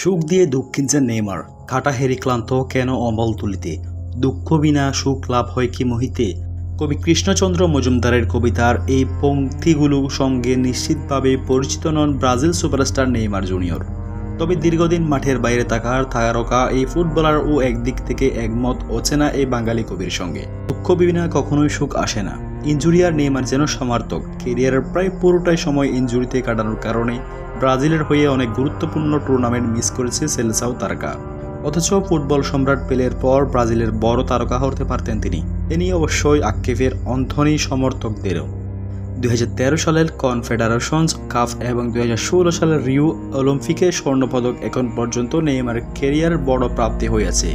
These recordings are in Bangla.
সুখ দিয়ে দুঃখ কিনছেন নেইমার, কাটা হেরি ক্লান্ত কেন অমল তুলিতে, দুঃখ বিনা সুখ লাভ হয় কি মোহিতে। কবি কৃষ্ণচন্দ্র মজুমদারের কবিতার এই পংক্তিগুলোর সঙ্গে নিশ্চিতভাবে পরিচিত নন ব্রাজিল সুপারস্টার নেইমার জুনিয়র। তবে দীর্ঘদিন মাঠের বাইরে থাকার তারকা এই ফুটবলার ও একদিক থেকে একমত অচেনা এই বাঙালি কবির সঙ্গে। দুঃখ বিনা কখনোই সুখ আসে না। ইনজুরি আর নেইমার যেন সমার্থক। কেরিয়ারের প্রায় পুরোটাই সময় ইনজুরিতে কাটানোর কারণে ব্রাজিলের হয়ে অনেক গুরুত্বপূর্ণ টুর্নামেন্ট মিস করেছে সেলেসাও তারকা। অথচ ফুটবল সম্রাট পেলের পর ব্রাজিলের বড় তারকা হতে পারতেন তিনি। এ নিয়ে অবশ্যই আক্ষেপের অন্তহীন সমর্থকদেরও। 2013 সালের কনফেডারেশনস কাপ এবং 2016 সালের রিও অলিম্পিকে স্বর্ণপদক এখন পর্যন্ত নেইমারের ক্যারিয়ার বড় প্রাপ্তি হয়েছে।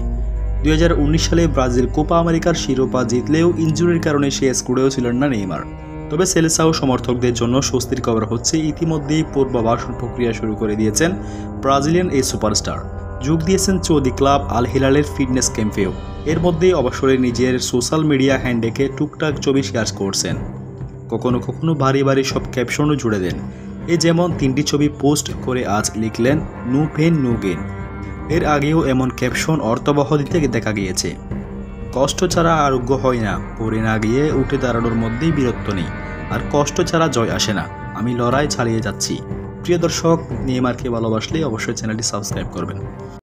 2019 সালে ব্রাজিল কোপা আমেরিকার শিরোপা জিতলেও ইনজুরির কারণে সে স্কুডেও ছিলেন না নেইমার। তবে সেলেসাও সমর্থকদের জন্য স্বস্তির খবর হচ্ছে, ইতিমধ্যেই পূর্বাভাসন প্রক্রিয়া শুরু করে দিয়েছেন ব্রাজিলিয়ান এই সুপারস্টার। যোগ দিয়েছেন সৌদি ক্লাব আল হিলালের ফিটনেস ক্যাম্পেও। এর মধ্যেই অবসরে নিজের সোশ্যাল মিডিয়া হ্যান্ডেলে টুকটাক ছবি শেয়ার করছেন। কখনো কখনো ভারী ভারী সব ক্যাপশনও জুড়ে দেন। যেমন 3টি ছবি পোস্ট করে আজ লিখলেন নো পেন নো গেইন। এর আগেও এমন ক্যাপশন অর্থবহ দিতে দেখা গিয়েছে। কষ্ট ছাড়া আরোগ্য হয় না, পড়ে না গিয়ে উঠে দাঁড়ানোর মধ্যেই বীরত্ব নেই, আর কষ্ট ছাড়া জয় আসে না, আমি লড়াই চালিয়ে যাচ্ছি। প্রিয় দর্শক, নেইমারকে ভালোবাসলে অবশ্যই চ্যানেলটি সাবস্ক্রাইব করবেন।